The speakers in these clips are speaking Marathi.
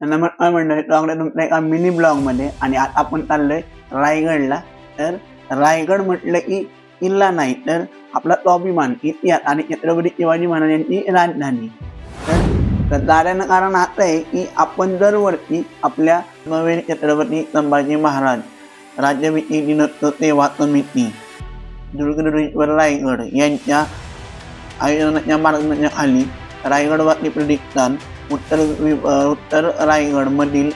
नमस्कार मंडळी, स्वागत आहे तुमच्या एका मिनी ब्लॉगमध्ये. आणि आता आपण चाललोय रायगडला. तर रायगड म्हटलं की किल्ला नाही तर आपला स्वाभिमान, इतिहास आणि छत्रपती शिवाजी महाराजांची राजधानी. तर जाण्याचं कारण असं आहे की आपण दरवर्षी आपल्या नवीन छत्रपती संभाजी महाराज राज्याभिषेक सेवा समिती दुर्गेश्वर रायगड यांच्या आयोजनाच्या मार्गदर्शनाखाली रायगडवासी प्रतिष्ठान उत्तर रायगडमधील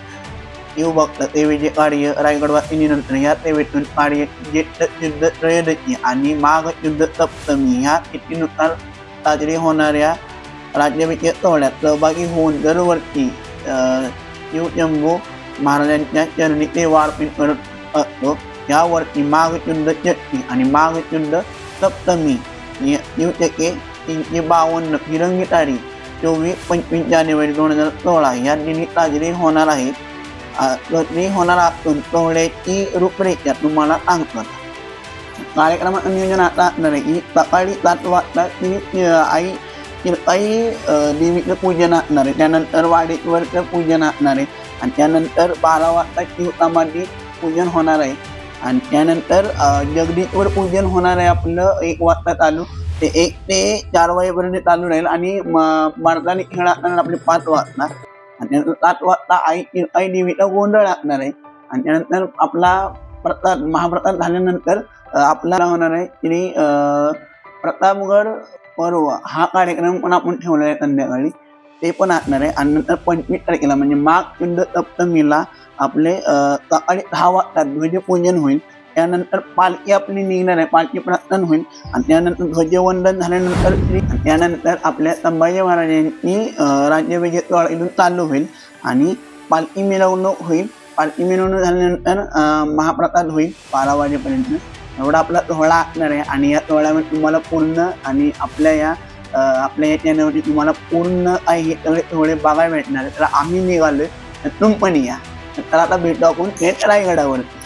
शिवभक्त सेवेचे कार्य रायगडवासी निरंतर ह्या सेवेतून कार्य ज्येष्ठ शुद्ध त्रयोदशी आणि माघ शुद्ध सप्तमी ह्या तिथीनुसार साजरी होणाऱ्या राज्याभिषेक सोहळ्यात सहभागी होऊन दरवर्षी शिवशंभू महाराजांच्या चरणी सेवा अर्पण करत असतो. यावर्षी माघ शुद्ध षष्ठी आणि माघ शुद्ध सप्तमी दिवसाचे 352 फिरंगी तारीख 24-25 जानेवारी 2016 या दिनी साजरी होणार आहे. सोहळ्याची रूपरेषा तुम्हाला सांगतो. कार्यक्रमाचं नियोजन आता असणार आहे की सकाळी 7 वाजता आई देवीचं पूजन असणार आहे. त्यानंतर वाडेश्वरचं पूजन असणार आहे आणि त्यानंतर 12 वाजता शिवसमाधी पूजन होणार आहे आणि त्यानंतर जगदीश्वर पूजन होणार आहे. आपलं 1 वाजता चालू ते 1 ते 4 वाजेपर्यंत चालू राहील आणि मर्दानी खेळ असणार आपले 5 वाजता आणि त्यानंतर 7 वाजता आई देवीचा गोंधळ असणार आहे आणि त्यानंतर आपला प्रसाद महाप्रसाद झाल्यानंतर आपला होणार आहे श्री प्रतापगड पर्व हा कार्यक्रम पण आपण ठेवलेला आहे संध्याकाळी, ते पण असणार आहे. आणि नंतर 25 तारखेला म्हणजे माघ शुद्ध सप्तमीला आपले सकाळी 6 वाजता ध्वजपूजन होईल. त्यानंतर पालखी आपली निघणार आहे, पालखी प्रस्थान होईल आणि त्यानंतर ध्वजवंदन झाल्यानंतर त्यानंतर आपल्या संभाजी महाराजांची राज्याभिषेक सोहळा इथून चालू होईल आणि पालखी मिरवणूक होईल. पालखी मिरवणूक झाल्यानंतर महाप्रसाद होईल 12 वाजेपर्यंत. एवढा आपला सोहळा असणार आहे आणि या सोहळ्यामध्ये तुम्हाला पूर्ण आणि आपल्या या चॅनलवरती तुम्हाला पूर्ण हे सगळे सोहळे बघायला भेटणार आहे. तर आम्ही निघालोय, तुम्ही पण या. तर आता भेटू आपण थेट रायगडावरती.